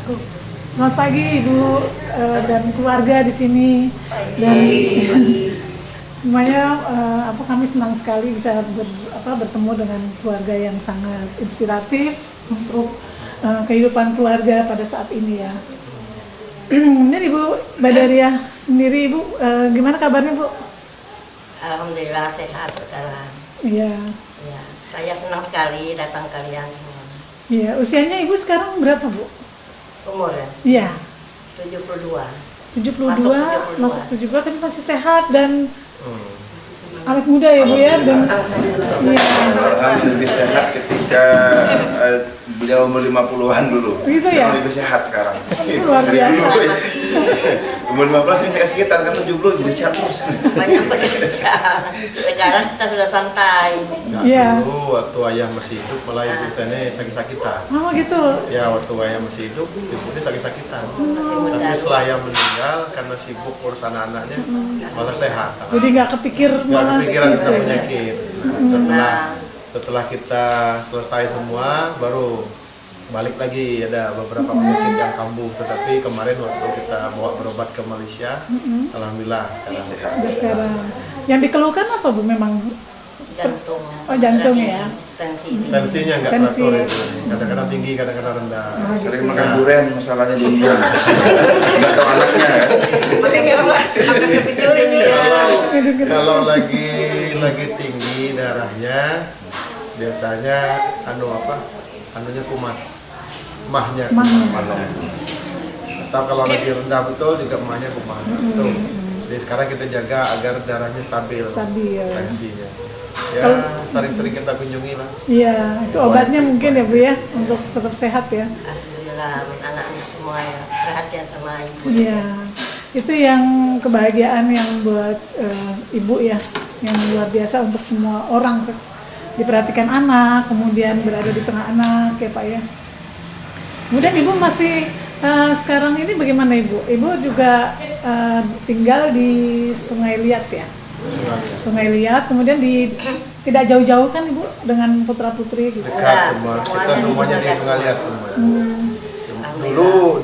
Selamat pagi Ibu dan keluarga di sini. Dan semuanya kami senang sekali bisa bertemu dengan keluarga yang sangat inspiratif untuk kehidupan keluarga pada saat ini ya. Ini Ibu Badariah sendiri, Ibu gimana kabarnya Bu? Alhamdulillah sehat sekarang. Iya. Ya, saya senang sekali datang kalian semua. Iya, usianya Ibu sekarang berapa Bu? Umur ya? Iya. 72. 72, masuk 72 tapi masih sehat dan awet muda ya Bu ya. Dan lebih sehat ketika beliau umur 50-an dulu. Gitu ya? Lebih sehat sekarang. Luar biasa. Umur 15 ini saya sekitar kan 70 jadi sehat terus. Banyak bekerja. Sekarang kita sudah santai. Iya. Dulu waktu ayah masih hidup malah ibu saya sakit-sakitan. Oh gitu. Ya waktu ayah masih hidup ibunya sakit-sakitan. Masih muda. Tapi setelah ayah meninggal karena sibuk urus anak-anaknya malah sehat. Jadi nggak kepikir Nggak malah kepikiran gitu tentang ya. penyakit. Setelah kita selesai semua baru balik lagi, ada beberapa penyakit yang kambuh, tetapi kemarin waktu kita bawa berobat ke Malaysia, alhamdulillah sekarang sehat. Udah sekarang. Yang dikeluhkan apa Bu memang? Jantung. Oh, jantung ya. Tensi. Tensinya nggak Tensi. teratur itu, kadang-kadang tinggi, kadang-kadang rendah. Sering makan durian masalahnya di India. Nggak tahu anaknya ya. Sering ya Pak? Makan kepitur ini ya. Kalau lagi tinggi darahnya, biasanya anunya kumat, mahnya kumat. Atau kalau lagi rendah betul juga mahnya kumat. Tuh. Jadi sekarang kita jaga agar darahnya stabil. Tensinya. Ya, sering-sering kita kunjungi lah. Iya, itu obatnya mungkin ya Bu ya untuk tetap sehat ya. Alhamdulillah, anak-anak semua ya perhatian sama ibu. Iya, itu yang kebahagiaan yang buat Ibu ya, yang luar biasa untuk semua orang. Diperhatikan anak, kemudian berada di tengah anak ya Pak ya. Kemudian Ibu masih sekarang ini bagaimana Ibu? Ibu juga tinggal di Sungai Liat ya? Sungai Liat, kemudian tidak jauh-jauh kan Ibu dengan putra-putri gitu? Dekat semua, kita semuanya di Sungai Liat semua.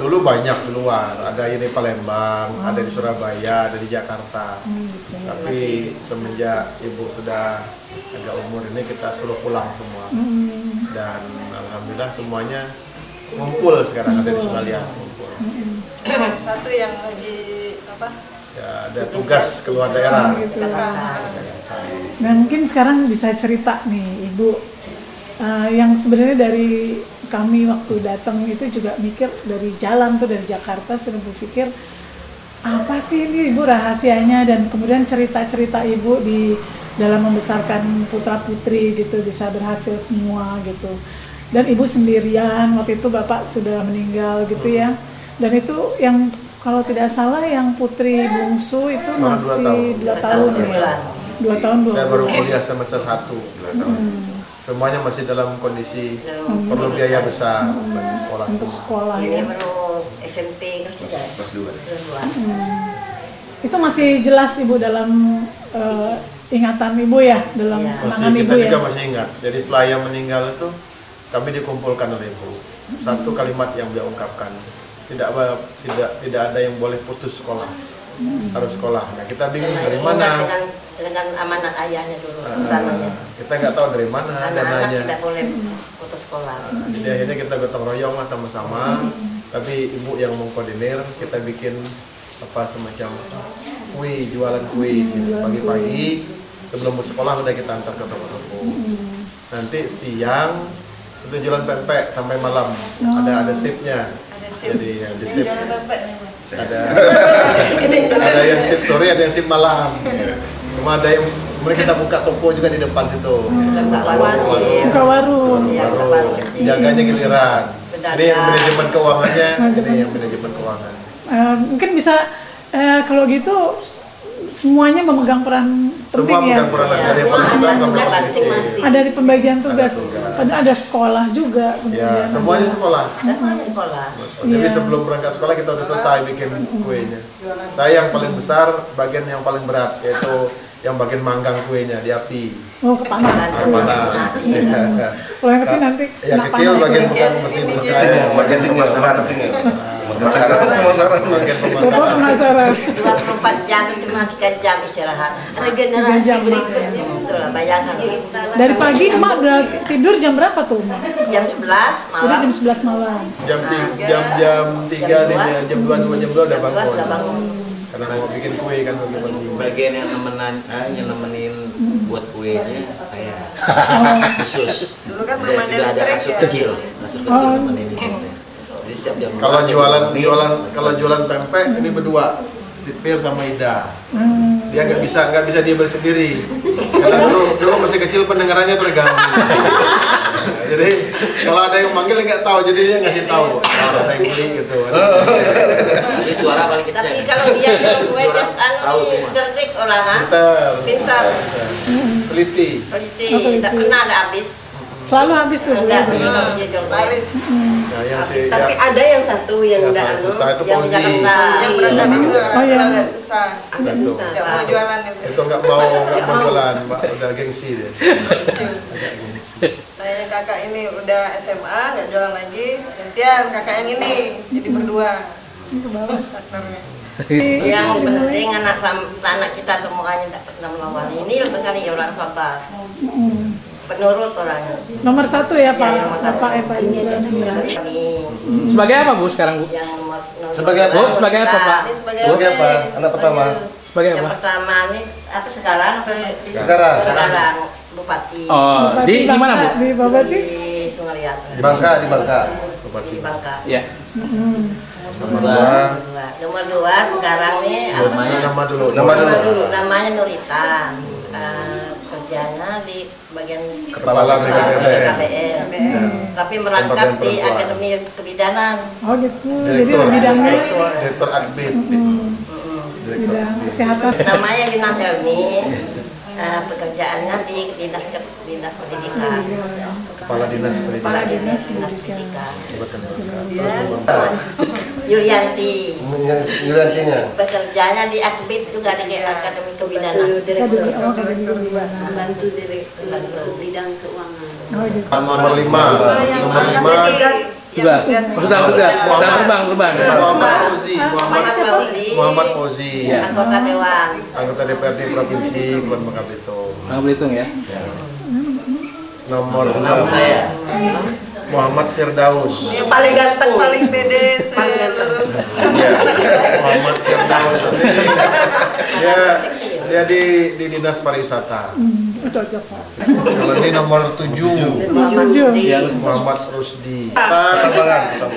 Dulu banyak di luar, ada di Palembang, ada di Surabaya, ada di Jakarta. Tapi semenjak ibu sudah agak umur ini kita suruh pulang semua. Dan alhamdulillah semuanya ngumpul sekarang ada di Sungai Liat. Satu yang lagi Ya, ada tugas keluar daerah. Gitu. Nah mungkin sekarang bisa cerita nih Ibu, yang sebenarnya dari kami waktu datang itu juga mikir dari jalan tuh dari Jakarta sudah berpikir apa sih ini Ibu rahasianya, dan kemudian cerita-cerita Ibu di dalam membesarkan putra putri gitu bisa berhasil semua gitu, dan Ibu sendirian waktu itu Bapak sudah meninggal gitu ya, dan itu yang kalau tidak salah yang putri bungsu itu masih 2 tahun ya, 2 tahun 2 Saya baru bulan. kuliah semester 1. Semuanya masih dalam kondisi perlu biaya besar bagi sekolah. Untuk sekolah Ini ya. baru SMP kelas 3. Kelas 2. Itu masih jelas Ibu dalam ingatan Ibu ya, dalam Iya. kenangan Kita Ibu ya. juga masih ingat. Jadi setelah ayah meninggal itu kami dikumpulkan oleh ibu. Satu kalimat yang dia ungkapkan, tidak ada yang boleh putus sekolah, harus sekolah. Nah kita bingung dari mana. Dengan amanat ayahnya dulu, pesanannya. Kita nggak tahu dari mana Anak-anak dananya. tidak boleh putus sekolah. Jadi akhirnya kita gotong royong lah sama-sama. Tapi ibu yang mengkoordinir, kita bikin semacam kue, jualan kue pagi-pagi sebelum sekolah udah kita antar ke toko-toko. Nanti siang itu jualan pempek sampai malam. Ada shiftnya. Jadi yang di shift ada yang shift sore, ada yang shift malam. Cuma ada yang kemudian kita buka toko juga di depan situ. Buka warung. Jaganya giliran. Ini yang manajemen keuangannya, ini yang manajemen keuangan. Mungkin bisa kalau gitu semuanya memegang peran penting ya. Semua memegang peran, ada yang paling besar sampai paling kecil. Ada di pembagian tugas. Ada tugas. Ada sekolah juga. Ya, kemudian semuanya sekolah. Sekolah. Jadi Iya. sebelum berangkat sekolah kita udah selesai bikin kuenya. Saya yang paling besar, bagian yang paling berat yaitu yang bagian manggang kuenya di api. Oh, kepanas. Panas. Ya. Kalau yang kecil nanti Yang kena kecil panas. bagian ya. bukan mesin Bagian tinggal pemasaran. bagian Bapak pemasaran. penasaran. 24 jam itu mah 3 jam istirahat. 3 Regenerasi jam, berikutnya. Betul lah, bayangkan. Dari pagi emak udah tidur jam berapa tuh, Mak? Jam 11 Udah malam. jam 11 malam. Jam 3 nih, jam 2 jam 2 udah 2 bangun. udah bangun. Karena mau bikin kue kan bagi-bagi. Bagian yang nemenin buat kuenya saya khusus. Dulu kan belum ada Sudah ada listrik kasur ya. kecil nemenin itu. Jadi setiap jam Kalau 12 jualan kalau pempek ini berdua, Sipir sama Ida. Dia nggak bisa dia bersendiri. Karena dulu masih kecil pendengarannya terganggu. Jadi kalau ada yang manggil nggak tahu, jadi dia ngasih tahu. Kalau ada yang beli gitu. Jadi suara paling Tapi kecil. kalau dia yang gue Tahu semua. cerdik orang ah. Pintar, teliti. Peliti, Oh, peliti. tak pernah ada habis. Selalu habis tuh. Enggak, Bu. kalau dia jual Laris. Nah, yang si Tapi ada yang satu yang yang udah sangat susah itu yang Fauzi. Jakarta. Yang berendam itu Oh, iya. agak susah. agak Betul. susah. Tidak mau jualan itu. Itu nggak mau jualan, Mbak. Udah gengsi dia. Saya kakak ini udah SMA, nggak jualan lagi. Gantian kakak yang ini, jadi berdua. Partnernya. Yang penting anak kita semuanya tidak pernah melawan. Ini lebih kali orang sabar, penurut orangnya. Nomor 1 ya, Pak. Ya, nomor satu. Bapak Eva Isra. Ini Sebagai apa Bu sekarang Bu? yang Sebagai apa? Bu, sebagai apa Pak? Ini Sebagai apa? Anak pertama. Sebagai Yang apa? pertama ini apa sekarang? Sekarang. Bupati. Oh, Bupati di mana Bu? Bangka, Di Babati. Di Sungarian. Di Bangka. Di Bangka. Ya. Nomor 2. Nomor 2 sekarang nih Nama dulu. namanya Nurita. Kerjanya di bagian Kepala BKBN. Tapi merangkap Pemberdayaan di Perempuan. Akademi Kebidanan. Oh gitu. Jadi bidangnya Direktur Adbid. bidang kesehatan. Namanya Yunan Helmi. Pekerjaannya di dinas pendidikan. Kepala Dinas Kepala Pendidikan. dinas pendidikan. Yulianti. Yuliantinya. Bekerjanya di Akbid juga di Akademi Kebidanan. Oh, Akademi Kebidanan. Membantu direktur bidang keuangan. Oh gitu. Nomor 5. Nomor 5. Tugas. Sedang tugas. Sedang terbang. Muhammad Fauzi. Ya. Anggota Dewan. Anggota DPRD Provinsi Kepulauan Bangka Belitung. Bang Belitung ya. Nomor 6 saya. Muhammad Firdaus. Yang paling ganteng. Paling pede seluruh. Iya. Muhammad Firdaus. Dia di Dinas Pariwisata. Cocok, Pak. Kalau ini nomor 7. 7. Ya. Muhammad Rusdi.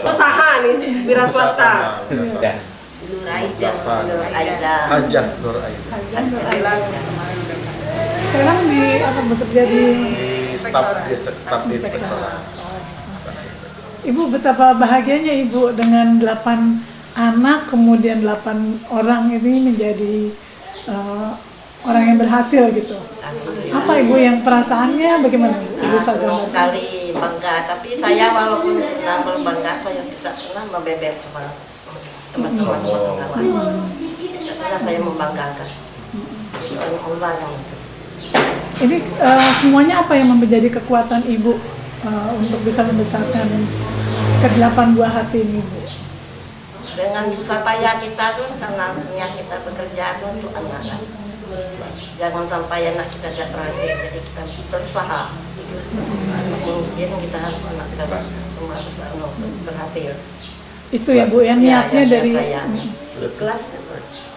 Usaha nih, wira swasta. Ya. Nuraida. Aida. Ajah Nur Aida. Sekarang di apa bekerja di Staf di Inspektorat. Ibu betapa bahagianya Ibu dengan 8 anak kemudian 8 orang ini menjadi orang yang berhasil gitu. Apa Ibu yang perasaannya bagaimana Ibu bisa Senang gambarkan? sekali bangga, tapi saya walaupun senang berbangga, saya tidak pernah membebek sama teman-teman kawan. Karena saya membanggakan. Itu Allah yang itu. Ini semuanya apa yang menjadi kekuatan Ibu untuk bisa membesarkan ke-8 buah hati ini Ibu? Dengan susah payah kita tuh karena niat kita bekerja untuk anak-anak. Jangan sampai anak kita tidak berhasil, jadi kita berusaha. Mungkin kita harus anak kita semua harus berhasil. Itu ya Bu, yang niatnya Ya, dari saya. Ikhlas.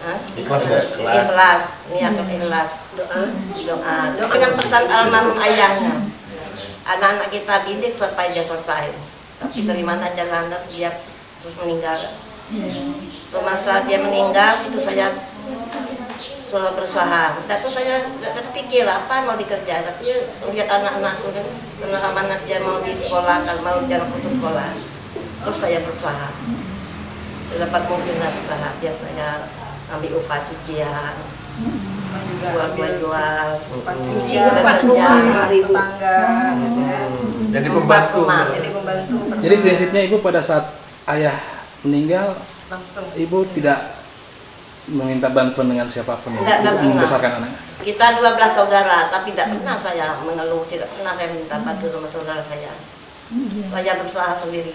Hah? Ikhlas ya? Ikhlas, niat ikhlas. Doa. Dengan pesan almarhum ayahnya. Anak-anak kita didik sampai dia selesai. Tapi dari mana jalan dia terus meninggal. Semasa dia meninggal itu saya selalu berusaha. Tapi saya tidak terpikir apa mau dikerjakan. Tapi lihat anak-anakku karena amanat dia mau di sekolah, kalau mau dia putus sekolah. Terus saya berusaha. Saya dapat mungkin usaha biar saya ambil upah cucian, jual-jual, Tetangga. Jadi pembantu. Jadi membantu. Jadi prinsipnya Ibu pada saat ayah meninggal, Langsung. Ibu tidak meminta bantuan dengan siapapun Enggak untuk pernah. membesarkan anak. Kita 12 saudara, tapi tidak pernah saya mengeluh, tidak pernah saya minta bantu sama saudara saya. Saya berusaha sendiri.